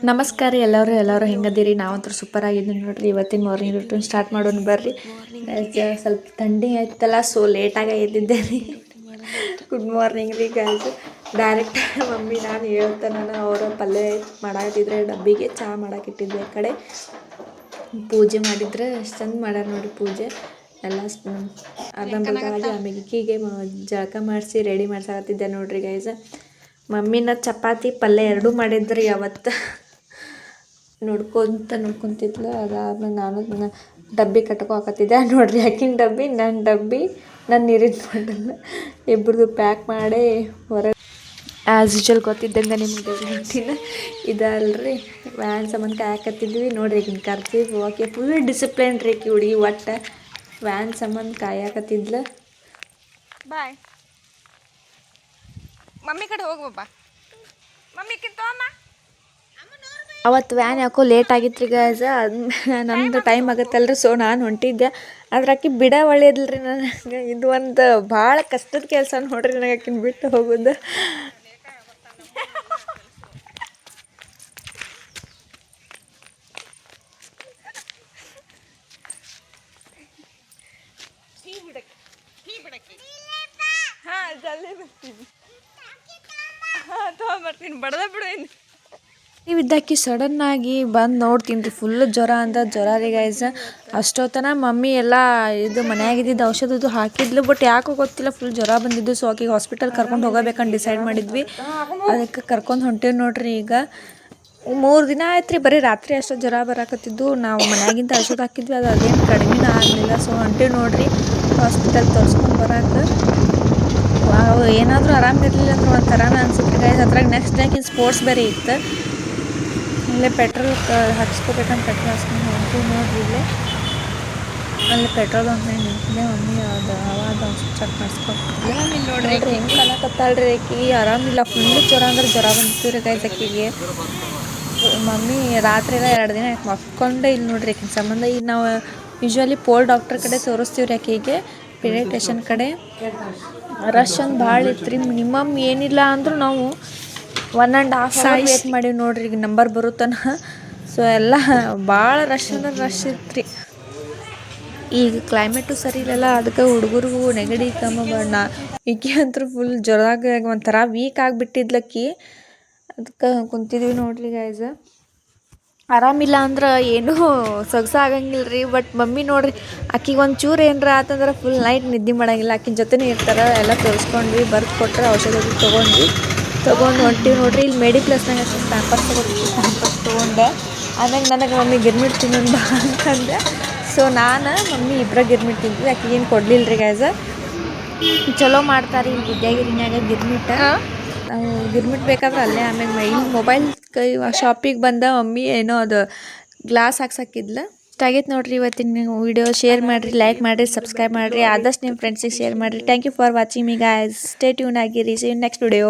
ನಮಸ್ಕಾರ ಎಲ್ಲರೂ ಹೆಂಗದಿರಿ? ನಾವಂತೂ ಸೂಪರ್ ಆಗಿದ್ದೀನಿ ನೋಡ್ರಿ. ಇವತ್ತಿನ ಮಾರ್ನಿಂಗ್ ರೂಟೀನ್ ಸ್ಟಾರ್ಟ್ ಮಾಡೋಣ ಬರ್ರಿ. ಸ್ವಲ್ಪ ಥಂಡಿ ಆಯ್ತಲ್ಲ, ಸೊ ಲೇಟಾಗಿ ಎದ್ದಿದ್ದೆ ರೀ. ಗುಡ್ ಮಾರ್ನಿಂಗ್ ರೀ ಗೈಸ್. ಡೈರೆಕ್ಟ್ ಮಮ್ಮಿ ನಾನು ಹೇಳ್ತೇನೆ, ಅವರ ಪಲ್ಯ ಮಾಡಾಕತ್ತಿದ್ರೆ ಡಬ್ಬಿಗೆ ಚಹಾ ಮಾಡಾಕಿಟ್ಟಿದ್ದೆ. ಆ ಕಡೆ ಪೂಜೆ ಮಾಡಿದ್ರೆ ಎಷ್ಟು ಚಂದ ಮಾಡ್ಯಾರ ನೋಡಿ ಪೂಜೆ ಎಲ್ಲ. ಅರ್ಧಂಬರ್ಧಾಗಿ ಆಮೇಲೆ ಈಕಿಗೆ ಜಳಕ ಮಾಡಿಸಿ ರೆಡಿ ಮಾಡ್ಸಾಕತ್ತಿದ್ದೆ ನೋಡ್ರಿ ಗೈಸ್. ಮಮ್ಮಿನ ಚಪಾತಿ ಪಲ್ಯ ಎರಡೂ ಮಾಡಿದ್ರಿ ಅವತ್ತು. ನೋಡ್ಕೊತಿದ್ಲು. ಅದಾದ್ಮೇಲೆ ನಾನು ಡಬ್ಬಿ ಕಟ್ಕೊಕತ್ತಿದ್ದೆ ನೋಡ್ರಿ. ಆಕಿನ ಡಬ್ಬಿ ನನ್ನ ಡಬ್ಬಿ, ನನ್ನ ನೀರಿನ ಬಾಟಲ್ ಇಬ್ಬರದು ಪ್ಯಾಕ್ ಮಾಡಿ ಹೊರಗೆ ಆ್ಯಸ್ ಯೂಶುವಲ್ ಗೊತ್ತಿದ್ದಂಗೆ ನಿಮಗೆ ಹೇಳ್ತೀನಿ. ಇದಲ್ರಿ ವ್ಯಾನ್ ಸಂಬಂಧ ಕಾಯಕತ್ತಿದ್ವಿ ನೋಡ್ರಿ. ಈಗಿನ ಕರ್ತೀವಿ ಓಕೆ ಫುಲ್ ಡಿಸಿಪ್ಲಿನ್ ರೀ ಕಿ ಹುಡುಗಿ. ಒಟ್ಟು ವ್ಯಾನ್ ಸಂಬಂಧ ಕಾಯಕತ್ತಿದ್ಲು. ಬಾಯ್ ಮಮ್ಮಿ ಕಡೆ ಹೋಗ್ಬಪ್ಪ. ಮಮ್ಮಿ ಕಿತ್ತೋಮ್ಮ. ಅವತ್ತು ವ್ಯಾನ್ ಯಾಕೋ ಲೇಟ್ ಆಗಿತ್ತು ರೀ ಗೈಸ್. ನಮ್ಮದು ಟೈಮ್ ಆಗುತ್ತಲ್ರಿ, ಸೊ ನಾನು ಹೊಂಟಿದ್ದೆ. ಆದ್ರೆ ಆಕಿ ಬಿಡ ಒಳ್ಳೇದಿಲ್ರಿ ನನಗೆ. ಇದು ಒಂದು ಭಾಳ ಕಷ್ಟದ ಕೆಲಸ ನೋಡ್ರಿ ನನಗೆ ಆಕಿನ ಬಿಟ್ಟು ಹೋಗೋದು. ಹಾಂ ಜಲ್ದಿ ಬರ್ತೀನಿ. ಹಾಂ ತೊಗೊಂಬರ್ತೀನಿ, ಬಡದ ಬಿಡು. ನೀವಿದ್ದಾಕಿ ಸಡನ್ನಾಗಿ ಬಂದು ನೋಡ್ತೀನಿ ರೀ. ಫುಲ್ ಜ್ವರ ಅಂದ್ರೆ ಜ್ವರ ರೀ ಗೈಸ್. ಅಷ್ಟೊತ್ತನ ಮಮ್ಮಿ ಎಲ್ಲ ಇದು ಮನ್ಯಾಗಿದ್ದಿದ್ದು ಔಷಧದ್ದು ಹಾಕಿದ್ಲು, ಬಟ್ ಯಾಕೋ ಗೊತ್ತಿಲ್ಲ ಫುಲ್ ಜ್ವರ ಬಂದಿದ್ದು. ಸೊ ಆಕಿಗೆ ಹಾಸ್ಪಿಟಲ್ ಕರ್ಕೊಂಡು ಹೋಗಬೇಕಂತ ಡಿಸೈಡ್ ಮಾಡಿದ್ವಿ. ಅದಕ್ಕೆ ಕರ್ಕೊಂಡು ಹೊಂಟೇವಿ ನೋಡ್ರಿ. ಈಗ 3 ದಿನ ಆಯ್ತು ರೀ, ಬರೀ ರಾತ್ರಿ ಅಷ್ಟು ಜ್ವರ ಬರಾಕತ್ತಿದ್ದು. ನಾವು ಮನ್ಯಾಗಿಂದ ಔಷಧ ಹಾಕಿದ್ವಿ, ಅದು ಅದೇನು ಕಡಿಮೆನ ಆಗಲಿಲ್ಲ. ಸೊ ಹೊಂಟೇವಿ ನೋಡ್ರಿ ಹಾಸ್ಪಿಟಲ್ ತೋರಿಸ್ಕೊಂಡು ಬರೋಕೆ. ಏನಾದರೂ ಆರಾಮಿರಲಿಲ್ಲ ಅಂದ್ರೆ ಒಂಥರನ ಅನ್ಸುತ್ತೆ ಗೈಸ್. ಅದ್ರಾಗ ನೆಕ್ಸ್ಟ್ ಡೇಕಿನ ಸ್ಪೋರ್ಟ್ಸ್ ಬೇರೆ ಇತ್ತು. ಇಲ್ಲೇ ಪೆಟ್ರೋಲ್ ಹಾಕ್ಸ್ಕೊಬೇಕಂತ ಪೆಟ್ರೋಲ್ ಹಾಕ್ಸ್ಕೊಂಡು ಹೊಂಟೀವಿ ನೋಡ್ರಿ. ಇಲ್ಲೇ ಅಲ್ಲಿ ಪೆಟ್ರೋಲ್ ಬಂಕ್ ನಿಂತಿದ್ದೆ. ಮಮ್ಮಿ ಅವಾಗ ಚೆಕ್ ಮಾಡಿಸ್ಕೊಟ್ಟಿದ್ದೆ. ಮಮ್ಮಿ ನೋಡ್ರಿ ಹೆಂಗೆ ಕಾಣಕತ್ತಾಳ್ರಿ ಆಕಿ. ಆರಾಮಿಲ್ಲ, ಫುಲ್ ಜ್ವರ ಅಂದ್ರೆ ಜ್ವರ ಬಂದಿತ್ತು ರೀ ಗೈಸ್ ಆಕಿಗೆ. ಮಮ್ಮಿ ರಾತ್ರಿ ಎಲ್ಲ 2 ದಿನ ಆಯ್ತು ಮಕ್ಕೊಂಡೆ ಇಲ್ಲಿ ನೋಡ್ರಿ ಆಕಿನ ಸಂಬಂಧ. ಈಗ ನಾವು ಯೂಶ್ವಲಿ ಪೋಲ್ ಡಾಕ್ಟರ್ ಕಡೆ ತೋರಿಸ್ತೀವಿ ರೀ ಆಕಿಗೆ, ಪೀಡಿಯಾಟ್ರಿಷಿಯನ್ ಕಡೆ. ರಶ್ ಒಂದು ಭಾಳ ಇತ್ತು ರೀ. ಮಿನಿಮಮ್ ಏನಿಲ್ಲ ಅಂದರೂ ನಾವು 1.5 hour ವೇಟ್ ಮಾಡೀವಿ ನೋಡ್ರಿ ಈಗ ನಂಬರ್ ಬರುತ್ತಾನ. ಸೊ ಎಲ್ಲ ಭಾಳ ರಶ್ ಅಂದ್ರೆ ರಶ್ ಇತ್ತು ರೀ. ಈಗ ಕ್ಲೈಮೇಟು ಸರಿ ಇಲ್ಲಲ್ಲ, ಅದಕ್ಕೆ ಹುಡುಗರಿಗೂ ನೆಗಡಿ ಬಣ್ಣ. ಈಕೆ ಅಂತೂ ಫುಲ್ ಜ್ವರದಾಗ ಒಂಥರ ವೀಕ್ ಆಗಿಬಿಟ್ಟಿದ್ಲಕ್ಕಿ. ಅದಕ್ಕೆ ಕುಂತಿದ್ವಿ ನೋಡ್ರಿ ಗೈಸ್. ಆರಾಮಿಲ್ಲ ಅಂದ್ರೆ ಏನೂ ಸೊಗಸ ಆಗಂಗಿಲ್ಲ ರೀ. ಬಟ್ ಮಮ್ಮಿ ನೋಡ್ರಿ ಆಕಿಗೆ ಒಂದು ಚೂರು ಏನರ ಆತಂದ್ರೆ ಫುಲ್ ನೈಟ್ ನಿದ್ದೆ ಮಾಡೋಂಗಿಲ್ಲ. ಆಕಿನ ಜೊತೆನೇ ಇರ್ತಾರೆ. ಎಲ್ಲ ತೋರಿಸ್ಕೊಂಡ್ವಿ, ಬರ್ದು ಕೊಟ್ಟರೆ ಔಷಧ ತೊಗೊಂಡು ಹೊಂಟೀವಿ ನೋಡ್ರಿ. ಇಲ್ಲಿ ಮೆಡಿಪ್ಲಸ್ನಾಗ ಅಷ್ಟು ಪ್ಯಾಂಪರ್ಸ್ ತೊಗೊಂಡೆ. ಆಮೇಲೆ ನನಗೆ ಮಮ್ಮಿ ಗಿರ್ಮಿಟ್ ತಿನ್ನೋದು ಬಾ ಅಂತಂದೆ. ಸೊ ನಾನು ಮಮ್ಮಿ ಇಬ್ಬರ ಗಿರ್ಮಿಟ್ ತಿಂತೀವಿ. ಆಕಿಗೇನು ಕೊಡಲಿಲ್ಲ ರೀ ಗೈಸ್. ಚಲೋ ಮಾಡ್ತಾರೆ ಇಲ್ಲಿ ವಿದ್ಯಾಗಿರಿನಾಗ ಗಿರ್ಮಿಟ್. ನಾವು ಗಿರ್ಮಿಟ್ ಬೇಕಾದ್ರೆ ಅಲ್ಲೇ. ಆಮೇಲೆ ಇಲ್ಲಿ ಮೊಬೈಲ್ ಶಾಪಿಗೆ ಬಂದ ಮಮ್ಮಿ ಏನೋ ಅದು ಗ್ಲಾಸ್ ಹಾಕ್ಸಾಕಿದ್ಲ. ಇಷ್ಟಾಗೈತೆ ನೋಡ್ರಿ ಇವತ್ತಿನ ವಿಡಿಯೋ. ಶೇರ್ ಮಾಡಿರಿ, ಲೈಕ್ ಮಾಡಿರಿ, ಸಬ್ಸ್ಕ್ರೈಬ್ ಮಾಡಿರಿ. ಆದಷ್ಟು ನಿಮ್ಮ ಫ್ರೆಂಡ್ಸಿಗೆ ಶೇರ್ ಮಾಡಿರಿ. Thank you for watching me guys. Stay tune ಆಗಿರಿ. See you next video.